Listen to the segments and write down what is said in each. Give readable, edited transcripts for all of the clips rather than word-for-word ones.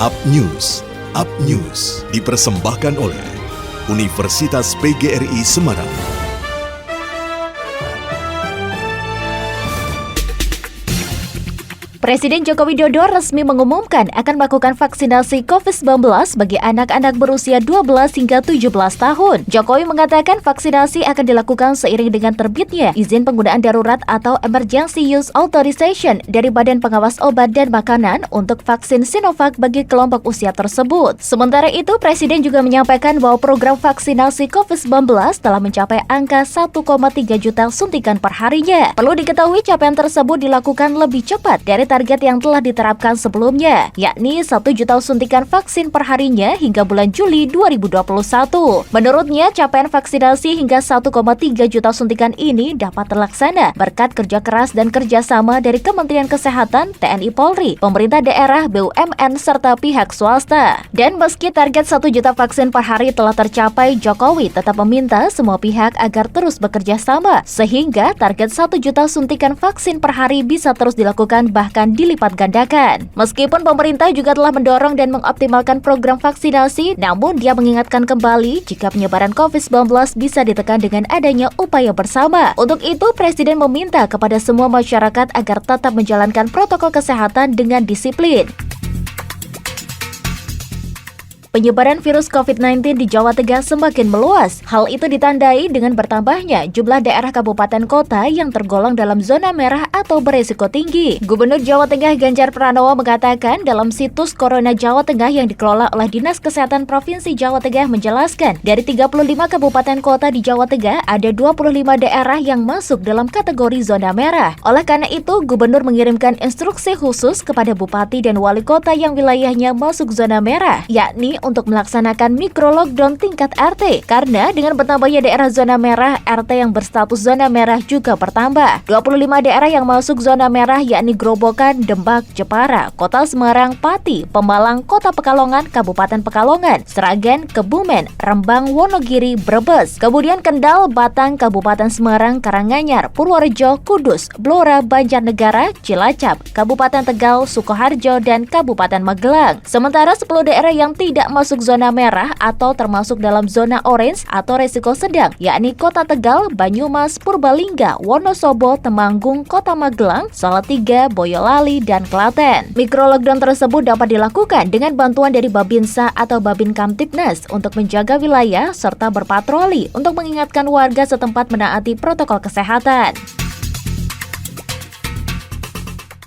Up News dipersembahkan oleh Universitas PGRI Semarang. Presiden Joko Widodo resmi mengumumkan akan melakukan vaksinasi COVID-19 bagi anak-anak berusia 12 hingga 17 tahun. Jokowi mengatakan vaksinasi akan dilakukan seiring dengan terbitnya izin penggunaan darurat atau Emergency Use Authorization dari Badan Pengawas Obat dan Makanan untuk vaksin Sinovac bagi kelompok usia tersebut. Sementara itu, Presiden juga menyampaikan bahwa program vaksinasi COVID-19 telah mencapai angka 1,3 juta suntikan per harinya. Perlu diketahui capaian tersebut dilakukan lebih cepat dari target yang telah diterapkan sebelumnya, yakni 1 juta suntikan vaksin per harinya hingga bulan Juli 2021. Menurutnya, capaian vaksinasi hingga 1,3 juta suntikan ini dapat terlaksana berkat kerja keras dan kerjasama dari Kementerian Kesehatan, TNI Polri, pemerintah daerah, BUMN, serta pihak swasta. Dan meski target 1 juta vaksin per hari telah tercapai, Jokowi tetap meminta semua pihak agar terus bekerja sama, sehingga target 1 juta suntikan vaksin per hari bisa terus dilakukan bahkan dilipat gandakan. Meskipun pemerintah juga telah mendorong dan mengoptimalkan program vaksinasi, namun dia mengingatkan kembali jika penyebaran COVID-19 bisa ditekan dengan adanya upaya bersama. Untuk itu, Presiden meminta kepada semua masyarakat agar tetap menjalankan protokol kesehatan dengan disiplin. Penyebaran virus COVID-19 di Jawa Tengah semakin meluas. Hal itu ditandai dengan bertambahnya jumlah daerah kabupaten kota yang tergolong dalam zona merah atau beresiko tinggi. Gubernur Jawa Tengah Ganjar Pranowo mengatakan dalam situs Corona Jawa Tengah yang dikelola oleh Dinas Kesehatan Provinsi Jawa Tengah menjelaskan, dari 35 kabupaten kota di Jawa Tengah ada 25 daerah yang masuk dalam kategori zona merah. Oleh karena itu, Gubernur mengirimkan instruksi khusus kepada bupati dan wali kota yang wilayahnya masuk zona merah, yakni untuk melaksanakan mikro lockdown tingkat RT. Karena dengan bertambahnya daerah zona merah, RT yang berstatus zona merah juga bertambah. 25 daerah yang masuk zona merah yakni Grobogan, Demak, Jepara, Kota Semarang, Pati, Pemalang, Kota Pekalongan, Kabupaten Pekalongan, Sragen, Kebumen, Rembang, Wonogiri, Brebes, kemudian Kendal, Batang, Kabupaten Semarang, Karanganyar, Purworejo, Kudus, Blora, Banjarnegara, Cilacap, Kabupaten Tegal, Sukoharjo, dan Kabupaten Magelang. Sementara 10 daerah yang tidak masuk zona merah atau termasuk dalam zona orange atau resiko sedang, yakni Kota Tegal, Banyumas, Purbalingga, Wonosobo, Temanggung, Kota Magelang, Salatiga, Boyolali, dan Klaten. Mikro lockdown tersebut dapat dilakukan dengan bantuan dari Babinsa atau Babin Kamtibnas untuk menjaga wilayah serta berpatroli untuk mengingatkan warga setempat menaati protokol kesehatan.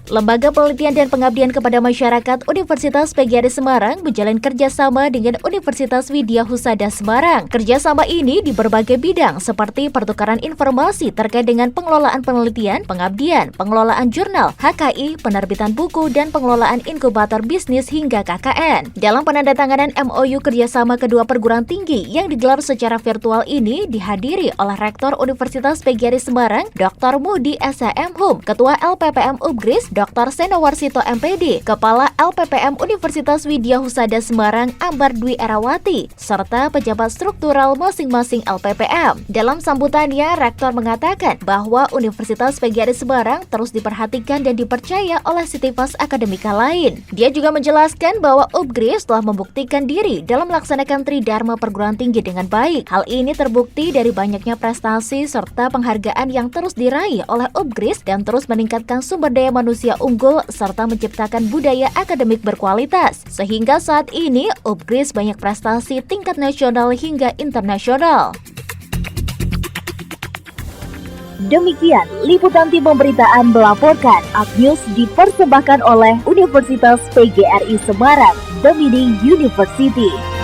Lembaga Penelitian dan Pengabdian kepada Masyarakat Universitas PGRI Semarang menjalin kerjasama dengan Universitas Widya Husada Semarang. Kerjasama ini di berbagai bidang seperti pertukaran informasi terkait dengan pengelolaan penelitian, pengabdian, pengelolaan jurnal, HKI, penerbitan buku, dan pengelolaan inkubator bisnis hingga KKN. Dalam penandatanganan MOU kerjasama kedua perguruan tinggi yang digelar secara virtual ini dihadiri oleh Rektor Universitas PGRI Semarang, Dr. Muhdi S.M. Hum, Ketua LPPM Ubgris, Dr. Seno Warsito MPD, Kepala LPPM Universitas Widya Husada Semarang Ambar Dwi Erawati, serta pejabat struktural masing-masing LPPM. Dalam sambutannya, Rektor mengatakan bahwa Universitas PGRI Semarang terus diperhatikan dan dipercaya oleh sivitas akademika lain. Dia juga menjelaskan bahwa Ubgris telah membuktikan diri dalam melaksanakan Tridharma perguruan tinggi dengan baik. Hal ini terbukti dari banyaknya prestasi serta penghargaan yang terus diraih oleh Ubgris dan terus meningkatkan sumber daya manusia unggul serta menciptakan budaya akademik berkualitas. Sehingga saat ini Ubgris banyak prestasi tingkat nasional hingga internasional. Demikian liputan tim pemberitaan melaporkan. Up News dipersembahkan oleh Universitas PGRI Semarang, The Meaning University.